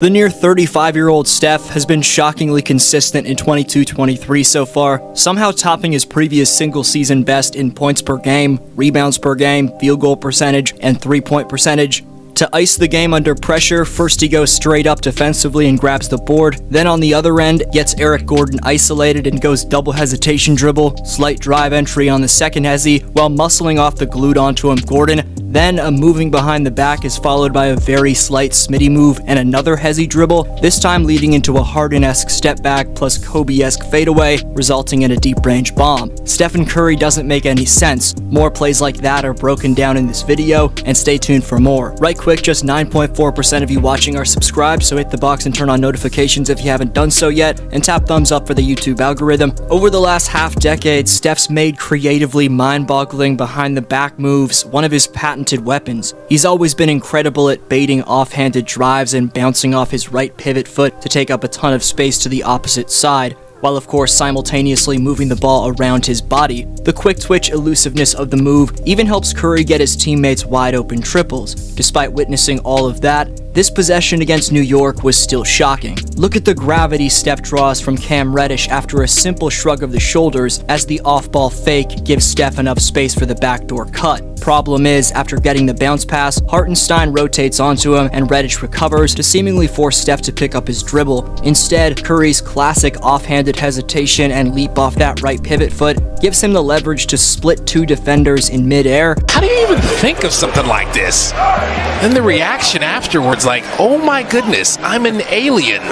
The near 35-year-old Steph has been shockingly consistent in 22-23 so far, somehow topping his previous single-season best in points per game, rebounds per game, field goal percentage, and three-point percentage. To ice the game under pressure, first he goes straight up defensively and grabs the board, then on the other end, gets Eric Gordon isolated and goes double hesitation dribble, slight drive entry on the second hezi, while muscling off the glued onto him Gordon. Then a moving behind the back is followed by a very slight Smitty move and another hezi dribble, this time leading into a Harden-esque step back plus Kobe-esque fadeaway, resulting in a deep range bomb. Stephen Curry doesn't make any sense. More plays like that are broken down in this video, and stay tuned for more. Right quick, just 9.4% of you watching are subscribed, so hit the box and turn on notifications if you haven't done so yet, and tap thumbs up for the YouTube algorithm. Over the last half-decade, Steph's made creatively mind-boggling behind-the-back moves one of his patented weapons. He's always been incredible at baiting offhanded drives and bouncing off his right pivot foot to take up a ton of space to the opposite side, while of course simultaneously moving the ball around his body. The quick twitch elusiveness of the move even helps Curry get his teammates wide open triples. Despite witnessing all of that, this possession against New York was still shocking. Look at the gravity Steph draws from Cam Reddish after a simple shrug of the shoulders as the off-ball fake gives Steph enough space for the backdoor cut. Problem is, after getting the bounce pass, Hartenstein rotates onto him and Reddish recovers to seemingly force Steph to pick up his dribble. Instead, Curry's classic offhanded hesitation and leap off that right pivot foot gives him the leverage to split two defenders in midair. How do you even think of something like this? And the reaction afterwards, like, oh my goodness, I'm an alien.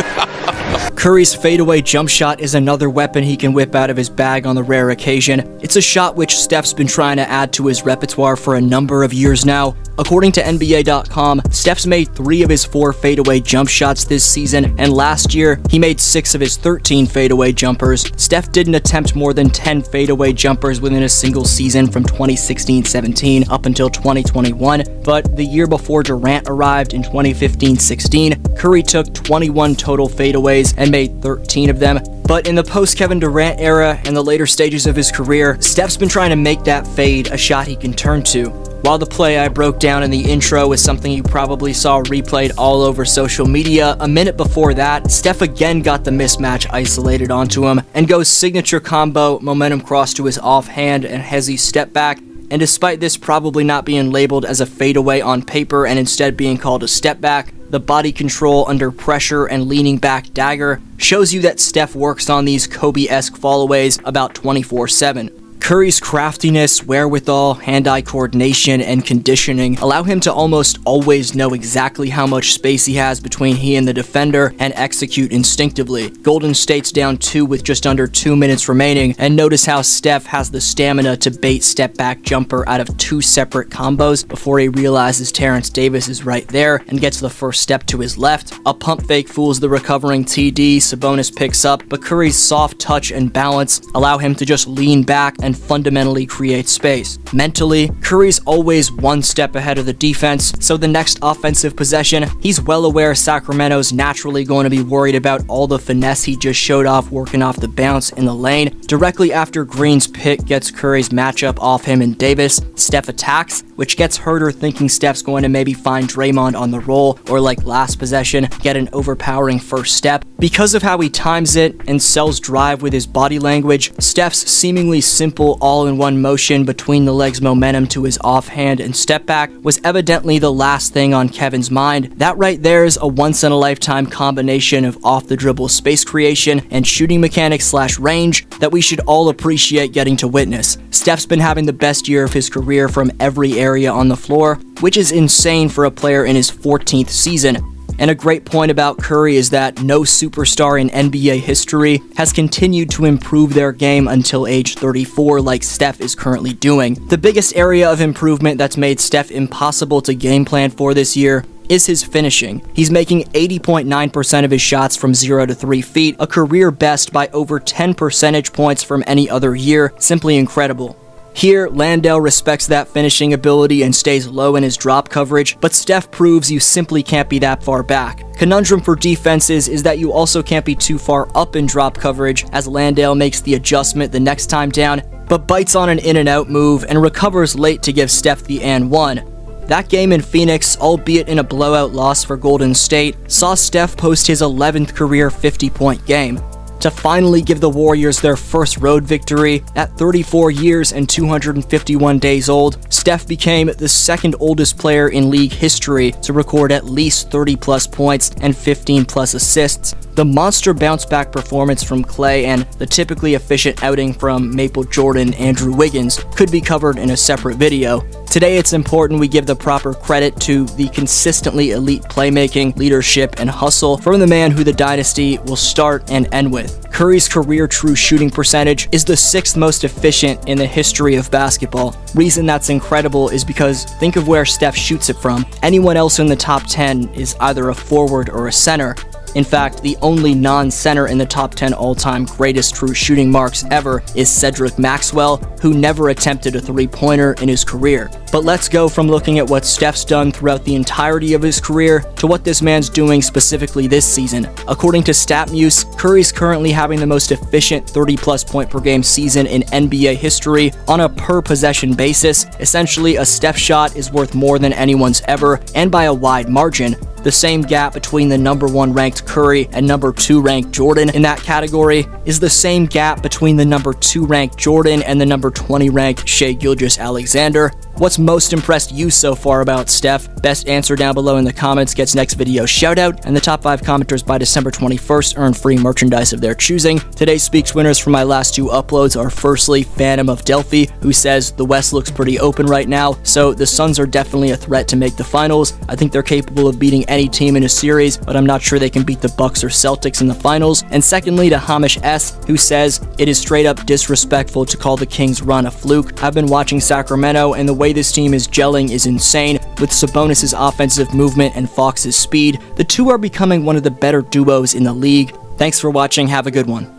Curry's fadeaway jump shot is another weapon he can whip out of his bag on the rare occasion. It's a shot which Steph's been trying to add to his repertoire for a number of years now. According to NBA.com, Steph's made 3 of his 4 fadeaway jump shots this season, and last year, he made 6 of his 13 fadeaway jumpers. Steph didn't attempt more than 10 fadeaway jumpers within a single season from 2016-17 up until 2021, but the year before Durant arrived in 2015-16, Curry took 21 total fadeaways and made 13 of them. But in the post-Kevin Durant era and the later stages of his career, Steph's been trying to make that fade a shot he can turn to. While the play I broke down in the intro is something you probably saw replayed all over social media, a minute before that, Steph again got the mismatch isolated onto him and goes signature combo, momentum cross to his offhand and hezi step back. And despite this probably not being labeled as a fadeaway on paper and instead being called a step back, the body control under pressure and leaning back dagger shows you that Steph works on these Kobe-esque fallaways about 24/7. Curry's craftiness, wherewithal, hand-eye coordination, and conditioning allow him to almost always know exactly how much space he has between he and the defender and execute instinctively. Golden State's down 2 with just under 2 minutes remaining, and notice how Steph has the stamina to bait step-back jumper out of 2 separate combos before he realizes Terrence Davis is right there and gets the first step to his left. A pump fake fools the recovering TD, Sabonis picks up, but Curry's soft touch and balance allow him to just lean back and fundamentally create space. Mentally, Curry's always one step ahead of the defense, so the next offensive possession, he's well aware Sacramento's naturally going to be worried about all the finesse he just showed off working off the bounce in the lane. Directly after Green's pick gets Curry's matchup off him and Davis, Steph attacks, which gets Herder thinking Steph's going to maybe find Draymond on the roll, or like last possession, get an overpowering first step. Because of how he times it and sells drive with his body language, Steph's seemingly simple all-in-one motion between the legs momentum to his offhand and step back was evidently the last thing on Kevin's mind. That right there is a once-in-a-lifetime combination of off-the-dribble space creation and shooting mechanics / range that we should all appreciate getting to witness. Steph's been having the best year of his career from every area on the floor, which is insane for a player in his 14th season. And a great point about Curry is that no superstar in NBA history has continued to improve their game until age 34 like Steph is currently doing. The biggest area of improvement that's made Steph impossible to game plan for this year is his finishing. He's making 80.9% of his shots from 0 to 3 feet, a career best by over 10 percentage points from any other year. Simply incredible. Here, Landale respects that finishing ability and stays low in his drop coverage, but Steph proves you simply can't be that far back. Conundrum for defenses is that you also can't be too far up in drop coverage, as Landale makes the adjustment the next time down, but bites on an in and out move and recovers late to give Steph the and one. That game in Phoenix, albeit in a blowout loss for Golden State, saw Steph post his 11th career 50-point game. To finally give the Warriors their first road victory, at 34 years and 251 days old, Steph became the second oldest player in league history to record at least 30-plus points and 15-plus assists. The monster bounce-back performance from Klay and the typically efficient outing from Maple Jordan Andrew Wiggins could be covered in a separate video. Today it's important we give the proper credit to the consistently elite playmaking, leadership, and hustle from the man who the dynasty will start and end with. Curry's career true shooting percentage is the 6th most efficient in the history of basketball. Reason that's incredible is because think of where Steph shoots it from. Anyone else in the top 10 is either a forward or a center. In fact, the only non-center in the top 10 all-time greatest true shooting marks ever is Cedric Maxwell, who never attempted a three-pointer in his career. But let's go from looking at what Steph's done throughout the entirety of his career to what this man's doing specifically this season. According to StatMuse, Curry's currently having the most efficient 30-plus point per game season in NBA history on a per-possession basis. Essentially, a Steph shot is worth more than anyone's ever, and by a wide margin. The same gap between the number 1 ranked Curry and number 2 ranked Jordan in that category is the same gap between the number 2 ranked Jordan and the number 20 ranked Shai Gilgeous-Alexander. What's most impressed you so far about Steph? Best answer down below in the comments gets next video shoutout, and the top 5 commenters by December 21st earn free merchandise of their choosing. Today's Speaks winners from my last 2 uploads are firstly Phantom of Delphi, who says the West looks pretty open right now, so the Suns are definitely a threat to make the finals. I think they're capable of beating any team in a series, but I'm not sure they can beat the Bucks or Celtics in the finals. And secondly to Hamish S, who says it is straight up disrespectful to call the Kings' run a fluke. I've been watching Sacramento, and the way this team is gelling is insane. With Sabonis' offensive movement and Fox's speed, the two are becoming one of the better duos in the league. Thanks for watching, have a good one.